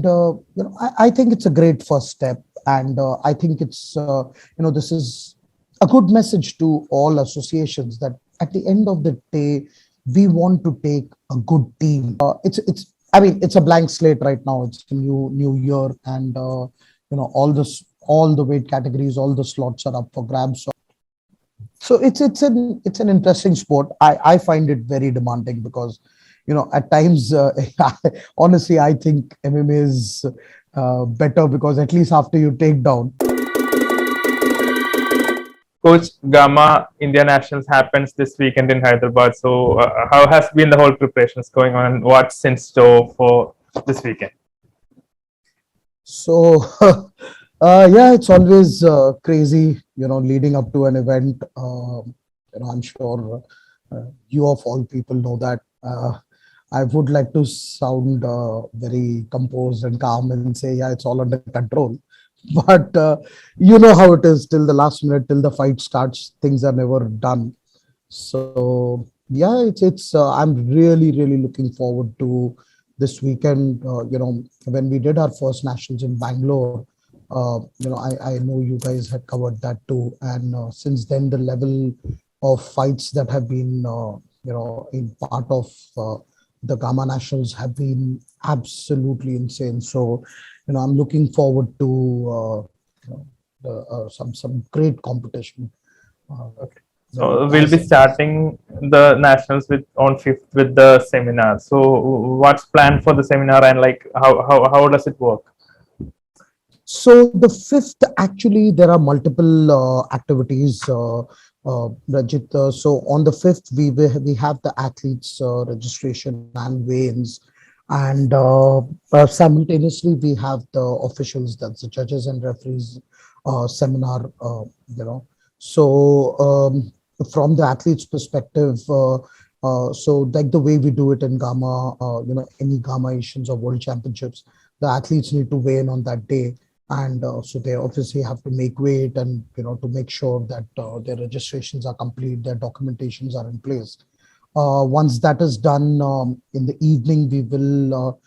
I think it's a great first step, and I think it's this is a good message to all associations that at the end of the day, we want to take a good team. It's I mean it's a blank slate right now. It's a new year, and all the weight categories, all the slots are up for grabs. So it's an interesting sport. I find it very demanding because at times honestly I think MMA is better because at least after you take down. Coach, Gamma India Nationals happens this weekend in Hyderabad. So, how has been the whole preparations going on, and what's in store for this weekend? So yeah, it's always crazy, leading up to an event. I'm sure you of all people know that. I would like to sound very composed and calm and say, yeah, it's all under control. But you know how it is till the last minute, till the fight starts, things are never done. So yeah, it's I'm really looking forward to this weekend. When we did our first nationals in Bangalore, I know you guys had covered that too. And since then, the level of fights that have been, in part of the Gamma Nationals have been absolutely insane. So, I'm looking forward to some great competition. Okay. So we'll be starting the nationals with on 5th with the seminar. So what's planned for the seminar, and like how does it work? So the 5th, actually, there are multiple activities, Rajit. So on the 5th, we have the athletes registration and weigh-ins, and simultaneously we have the officials, that's the judges and referees seminar. So from the athletes' perspective. So like the way we do it in Gamma, any Gamma Asians or World Championships, the athletes need to weigh in on that day, and so they obviously have to make weight and to make sure that their registrations are complete, their documentations are in place. Once that is done, in the evening we will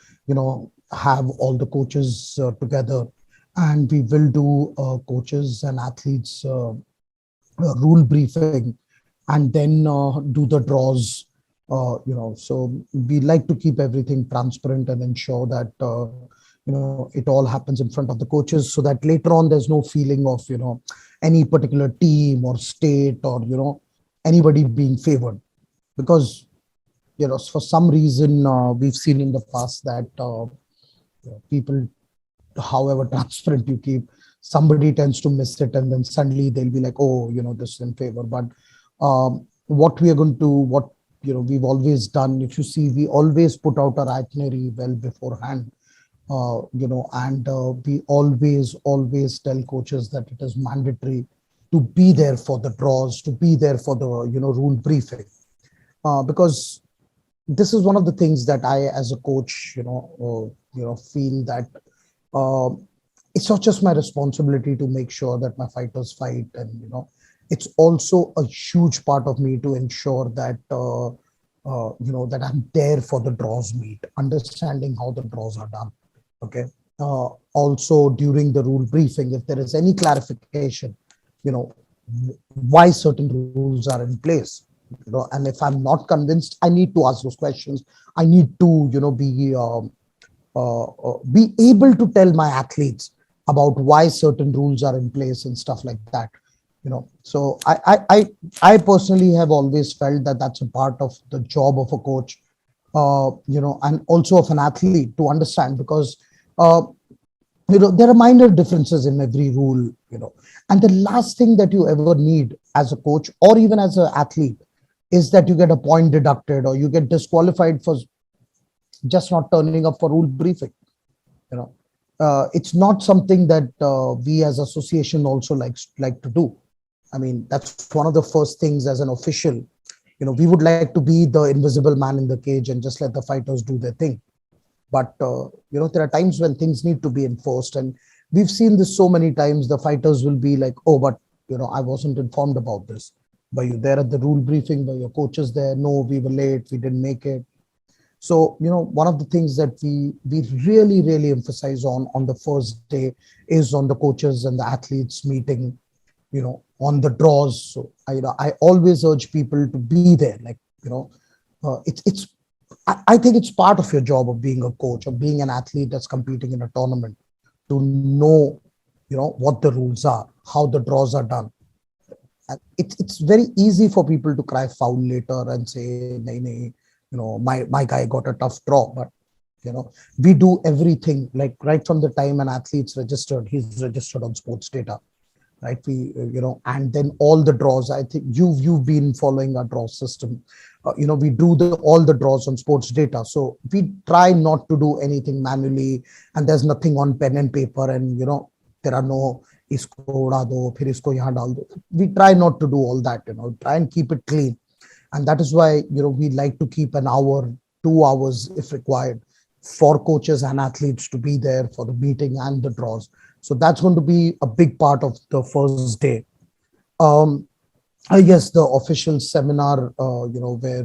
have all the coaches together, and we will do coaches and athletes rule briefing, and then do the draws. So we like to keep everything transparent and ensure that it all happens in front of the coaches, so that later on there's no feeling of any particular team or state or anybody being favored, because for some reason we've seen in the past that people, however transparent you keep, somebody tends to miss it, and then suddenly they'll be like, oh, this is in favor. But what we are going to, what we've always done, if you see, we always put out our itinerary well beforehand. And we always tell coaches that it is mandatory to be there for the draws, to be there for the rule briefing, because this is one of the things that I, as a coach, feel that it's not just my responsibility to make sure that my fighters fight, and it's also a huge part of me to ensure that that I'm there for the draws meet, understanding how the draws are done. Okay. Also during the rule briefing, if there is any clarification, why certain rules are in place, and if I'm not convinced, I need to ask those questions. I need to, be able to tell my athletes about why certain rules are in place and stuff like that. So I personally have always felt that that's a part of the job of a coach, and also of an athlete to understand, because there are minor differences in every rule, and the last thing that you ever need as a coach or even as an athlete is that you get a point deducted or you get disqualified for just not turning up for rule briefing. It's not something that we as association also like to do. I mean, that's one of the first things as an official. We would like to be the invisible man in the cage and just let the fighters do their thing. But there are times when things need to be enforced, and we've seen this so many times. The fighters will be like, "Oh, but I wasn't informed about this. Were you there at the rule briefing? Were your coaches there? No, we were late. We didn't make it." So, one of the things that we really emphasize on the first day is on the coaches and the athletes meeting, on the draws. So I always urge people to be there. Like, it's I think it's part of your job of being a coach, of being an athlete that's competing in a tournament, to know, what the rules are, how the draws are done. And it's very easy for people to cry foul later and say, nay, nay, my guy got a tough draw. But we do everything, like right from the time an athlete's registered, he's registered on sports data, right? And then all the draws. I think you've been following our draw system. We do all the draws on sports data. So we try not to do anything manually, and there's nothing on pen and paper, and there are no isko uda do, phir isko yahan dal do. We try not to do all that. Try and keep it clean, and that is why we like to keep an hour, 2 hours if required, for coaches and athletes to be there for the meeting and the draws. So that's going to be a big part of the first day. um I guess the official seminar, where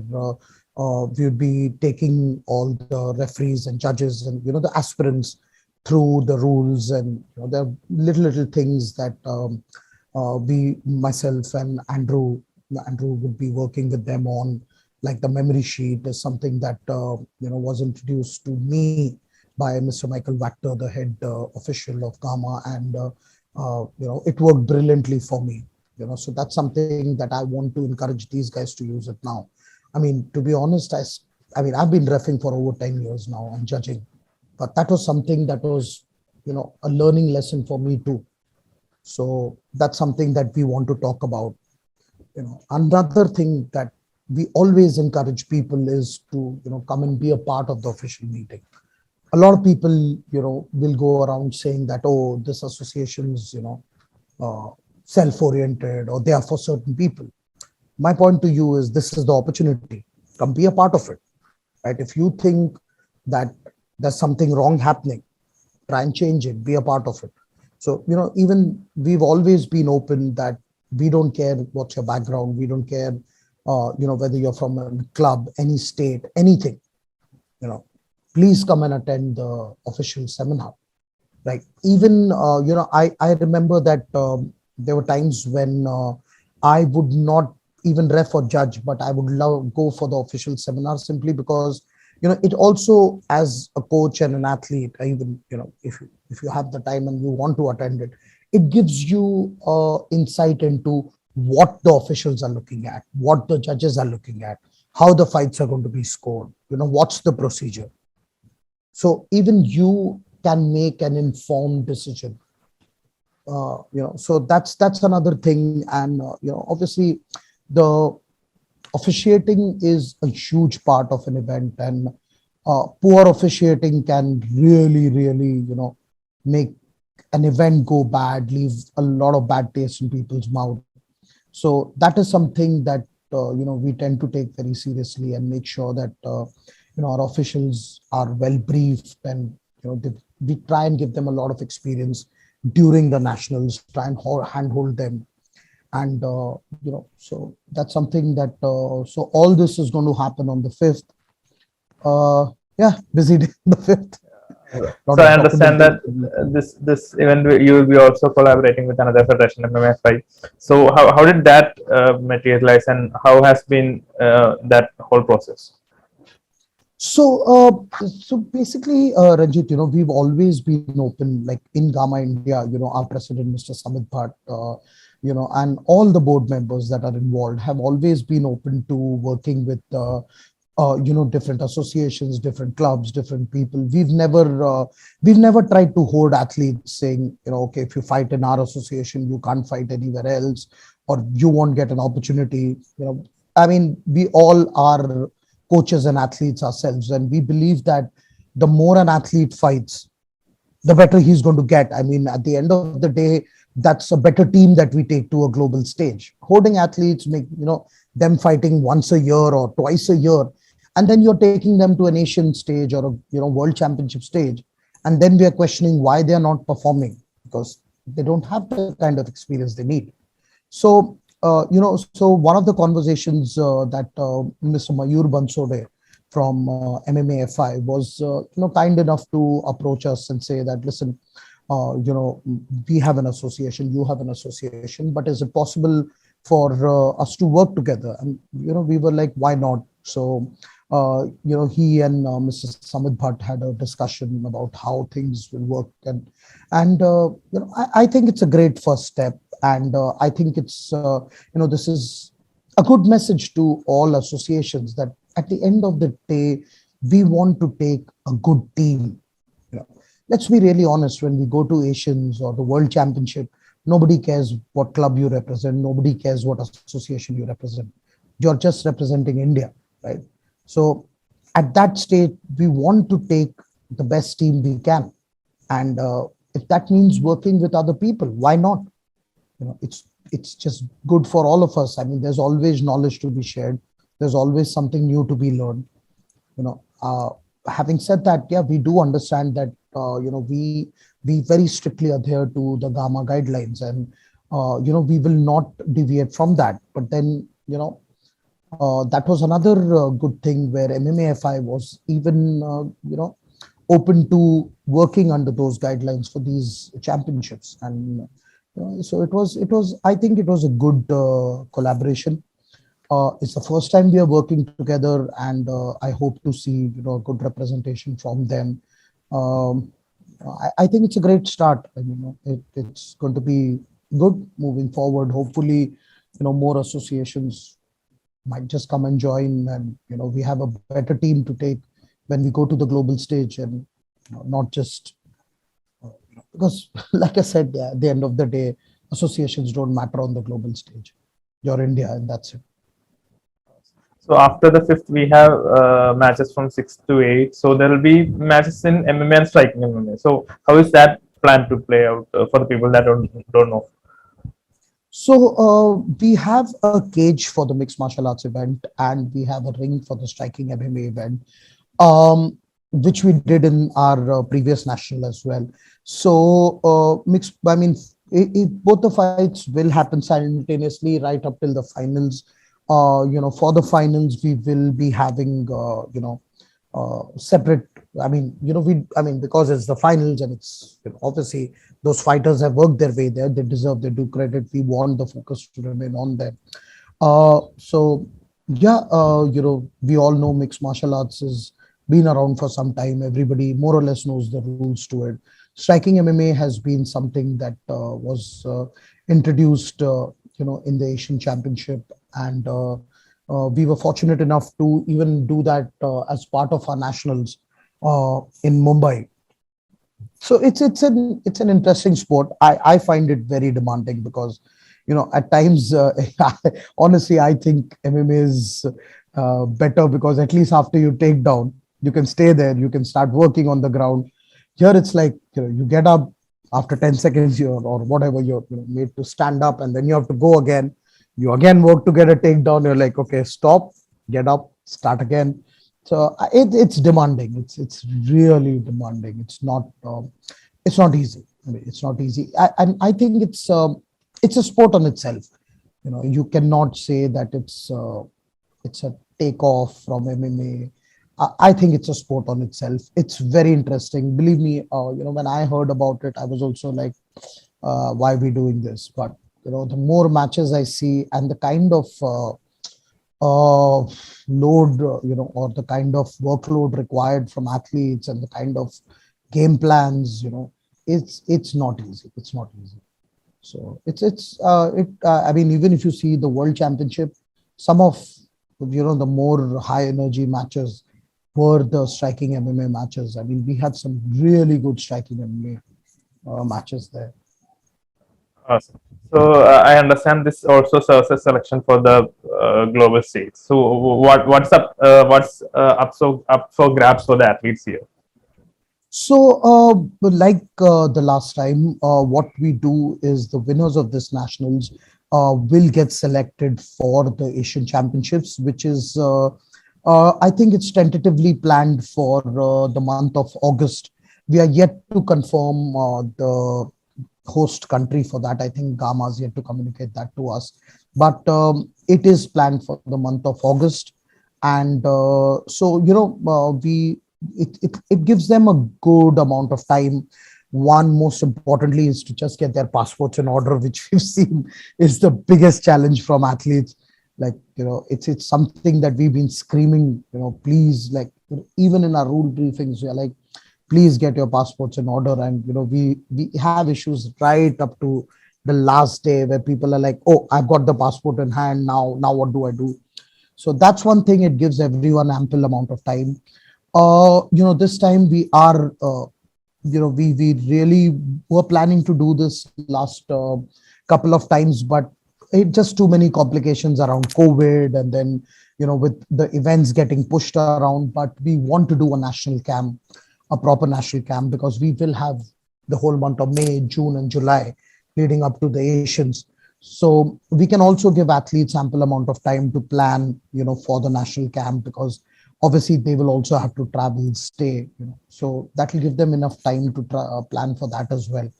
we would be taking all the referees and judges and the aspirants through the rules, and there are little things that myself and Andrew would be working with them on. Like the memory sheet is something that was introduced to me by Mr. Michael Wachter, the head official of Gamma, and it worked brilliantly for me. So that's something that I want to encourage these guys to use it now. I mean, to be honest, I've been reffing for over 10 years now and judging, but that was something that was a learning lesson for me too. So that's something that we want to talk about. Another thing that we always encourage people is to come and be a part of the official meeting. A lot of people will go around saying that, oh, this association is uh, self-oriented, or they are for certain people. My point to you is, this is the opportunity. Come be a part of it, right? If you think that there's something wrong happening, try and change it, be a part of it. So even we've always been open that we don't care what's your background, we don't care whether you're from a club, any state, anything. Please come and attend the official seminar. Like, even I remember that there were times when I would not even ref or judge, but I would love go for the official seminar, simply because it also, as a coach and an athlete, even if you have the time and you want to attend it, it gives you insight into what the officials are looking at, what the judges are looking at, how the fights are going to be scored, what's the procedure. So even you can make an informed decision. So that's another thing. And obviously, the officiating is a huge part of an event, and poor officiating can really make an event go bad, leave a lot of bad taste in people's mouth. So that is something that we tend to take very seriously, and make sure that our officials are well briefed, and we try and give them a lot of experience during the nationals, try and handhold them. And so that's something that so all this is going to happen on the 5th. Yeah, busy day on the 5th. So I understand that this event you will be also collaborating with another federation, MMAFI. So how did that materialize, and how has been that whole process? So basically, Ranjit, we've always been open, like in Gamma India, our president, Mr. Samit Bhatt, and all the board members that are involved have always been open to working with, different associations, different clubs, different people. We've never tried to hold athletes saying, okay, if you fight in our association, you can't fight anywhere else, or you won't get an opportunity. I mean, we all are coaches and athletes ourselves, and we believe that the more an athlete fights, the better he's going to get. I mean, at the end of the day, that's a better team that we take to a global stage. Holding athletes, make them fighting once a year or twice a year, and then you're taking them to an Asian stage or a world championship stage, and then we are questioning why they are not performing, because they don't have the kind of experience they need. So so one of the conversations that Mr. Mayur Bansode, from MMAFI was kind enough to approach us and say that, listen, we have an association, you have an association, but is it possible for us to work together? And we were like, why not? So he and Mr. Samit Bhatt had a discussion about how things will work, and I think it's a great first step, and I think it's this is a good message to all associations that at the end of the day, we want to take a good team. Let's be really honest, when we go to Asians or the World Championship, nobody cares what club you represent, nobody cares what association you represent. You're just representing India, right? So at that state, we want to take the best team we can. And if that means working with other people, why not? It's just good for all of us. I mean, there's always knowledge to be shared. There's always something new to be learned. Having said that, yeah, we do understand that we very strictly adhere to the GAMA guidelines, and we will not deviate from that. But then that was another good thing where MMAFI was even open to working under those guidelines for these championships, and so it was I think it was a good collaboration. It's the first time we are working together, and I hope to see good representation from them. I think it's a great start, and it's going to be good moving forward. Hopefully, more associations might just come and join, and we have a better team to take when we go to the global stage, and not just because, like I said, yeah, at the end of the day, associations don't matter on the global stage. You're India, and that's it. So after the fifth, we have matches from 6 to 8. So there will be matches in MMA and Striking MMA. So how is that planned to play out for the people that don't know? So we have a cage for the mixed martial arts event, and we have a ring for the striking MMA event, which we did in our previous national as well. So mixed, I mean, both the fights will happen simultaneously right up till the finals. For the finals, we will be having separate. I mean, because it's the finals, and it's obviously those fighters have worked their way there. They deserve their due credit. We want the focus to remain on them. So yeah, we all know mixed martial arts has been around for some time. Everybody more or less knows the rules to it. Striking MMA has been something that was introduced, in the Asian Championship, and we were fortunate enough to even do that as part of our nationals in Mumbai. So it's an interesting sport. I find it very demanding because at times honestly I think MMA is better, because at least after you take down, you can stay there, you can start working on the ground. Here it's like you get up after 10 seconds, or whatever, you're made to stand up, and then you have to go again. You again work to get a takedown. You're like, okay, stop, get up, start again. So it's demanding. It's really demanding. It's not easy. I mean, it's not easy. And I think it's a sport on itself. You cannot say that it's a takeoff from MMA. I think it's a sport on itself. It's very interesting. Believe me, when I heard about it, I was also like, why are we doing this? But the more matches I see, and the kind of load, or the kind of workload required from athletes, and the kind of game plans, it's not easy. It's not easy. So I mean, even if you see the World Championship, some of the more high energy matches were the striking MMA matches. I mean, we had some really good striking MMA matches there. Awesome. So I understand this also serves as selection for the global stage. So what's up for grabs for the athletes here? So, like the last time, what we do is the winners of this nationals will get selected for the Asian Championships, which is, I think it's tentatively planned for the month of August. We are yet to confirm the host country for that. I think Gama has yet to communicate that to us, but it is planned for the month of August. And so we it gives them a good amount of time. One, most importantly, is to just get their passports in order, which we've seen is the biggest challenge from athletes. Like, it's something that we've been screaming, please, like, even in our rule briefings, we are like, please get your passports in order. And we have issues right up to the last day where people are like, oh, I've got the passport in hand, now what do I do? So that's one thing. It gives everyone ample amount of time. This time we are, we really were planning to do this last couple of times, but it just too many complications around COVID, and then with the events getting pushed around. But we want to do a national camp, a proper national camp, because we will have the whole month of May, June, and July leading up to the Asians. So we can also give athletes ample amount of time to plan, for the national camp, because obviously they will also have to travel, stay, so that will give them enough time to plan for that as well.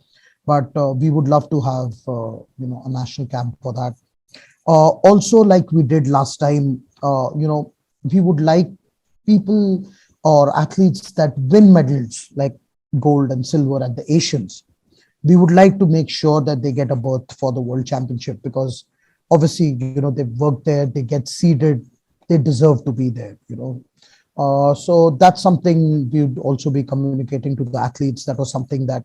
But we would love to have, a national camp for that. Also, like we did last time, we would like people or athletes that win medals like gold and silver at the Asians. We would like to make sure that they get a berth for the World Championship, because obviously, they've worked there, they get seeded, they deserve to be there. So that's something we would also be communicating to the athletes. That was something that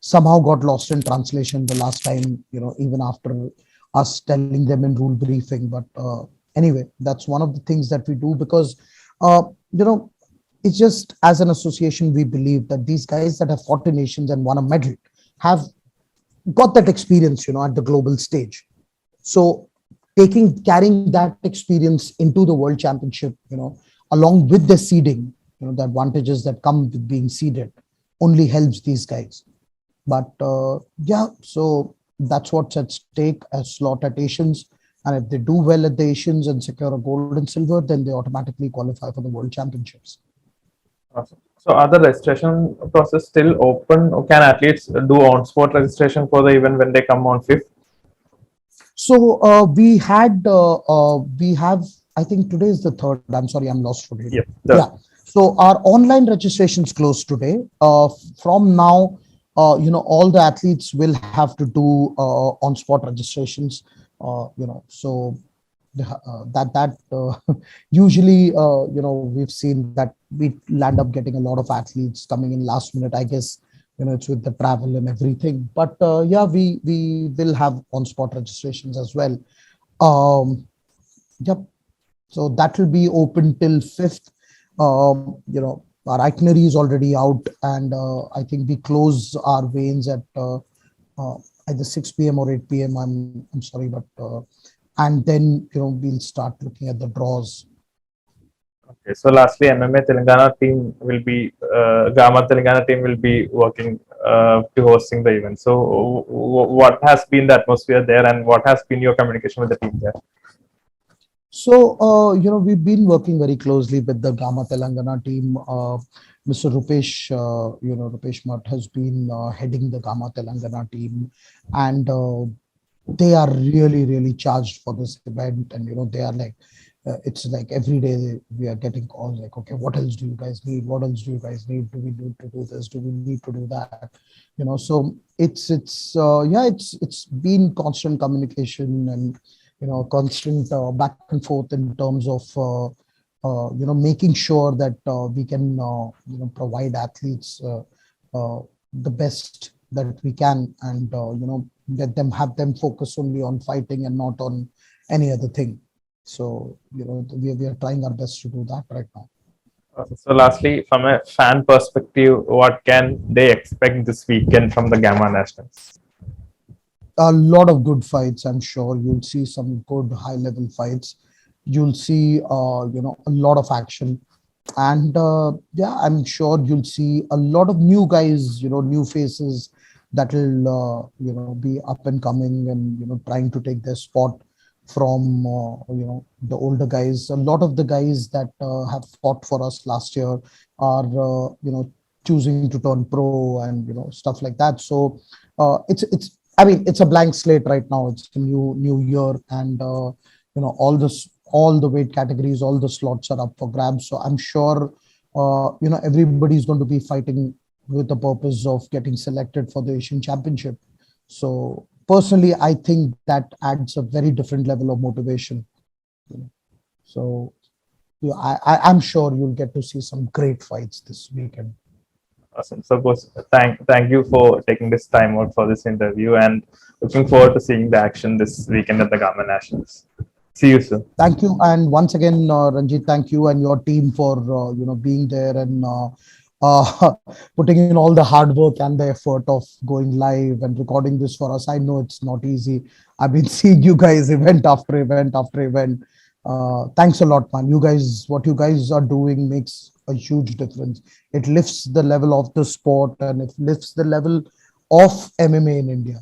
somehow got lost in translation the last time, even after us telling them in rule briefing. But anyway, that's one of the things that we do, because uh, you know it's just, as an association, we believe that these guys that have fought in nations and won a medal have got that experience, at the global stage. So carrying that experience into the World Championship, along with the seeding, the advantages that come with being seeded, only helps these guys. But yeah, so that's what's at stake as slot at Asians. And if they do well at the Asians and secure a gold and silver, then they automatically qualify for the World Championships. Awesome. So are the registration process still open? Or can athletes do on-spot registration for the event when they come on 5th? So we have, I think today is the third. I'm sorry, I'm lost for date. Yep. Yeah. So our online registrations closed today. From now, all the athletes will have to do on-spot registrations. So that usually, we've seen that we land up getting a lot of athletes coming in last minute. I guess it's with the travel and everything. But yeah, we will have on-spot registrations as well. Yep. So that will be open till 5th. Our itinerary is already out, and I think we close our veins at either 6 p.m. or 8 p.m. I'm sorry, but and then we'll start looking at the draws. Okay. So lastly, MMA Telangana team will be Gamma Telangana team will be working to hosting the event. So what has been the atmosphere there, and what has been your communication with the team there? So, we've been working very closely with the Gamma Telangana team. Mr. Rupesh, Rupesh Math has been heading the Gamma Telangana team, and they are really, really charged for this event. And, they are like, it's like every day we are getting calls like, okay, what else do you guys need? What else do you guys need? Do we need to do this? Do we need to do that? So yeah, it's been constant communication, and constant back and forth in terms of making sure that we can provide athletes the best that we can, and have them focus only on fighting and not on any other thing. So we are trying our best to do that right now. So lastly, from a fan perspective, what can they expect this weekend from the Gamma Nationals? A lot of good fights. I'm sure you'll see some good high level fights. You'll see a lot of action, and yeah, I'm sure you'll see a lot of new guys, new faces that will be up and coming, and trying to take their spot from the older guys. A lot of the guys that have fought for us last year are choosing to turn pro, and stuff like that. So it's I mean, it's a blank slate right now. It's a new year, and all all the weight categories, all the slots are up for grabs. So I'm sure, everybody's going to be fighting with the purpose of getting selected for the Asian Championship. So personally, I think that adds a very different level of motivation. So yeah, I'm sure you'll get to see some great fights this weekend. Awesome. So, boss, thank you for taking this time out for this interview, and looking forward to seeing the action this weekend at the Garmin Nationals. See you soon. Thank you, and once again, Ranjit, thank you and your team for being there and putting in all the hard work and the effort of going live and recording this for us. I know it's not easy. I've been seeing you guys event after event after event. Thanks a lot, man. You guys, what you guys are doing makes a huge difference. It lifts the level of the sport and it lifts the level of MMA in India.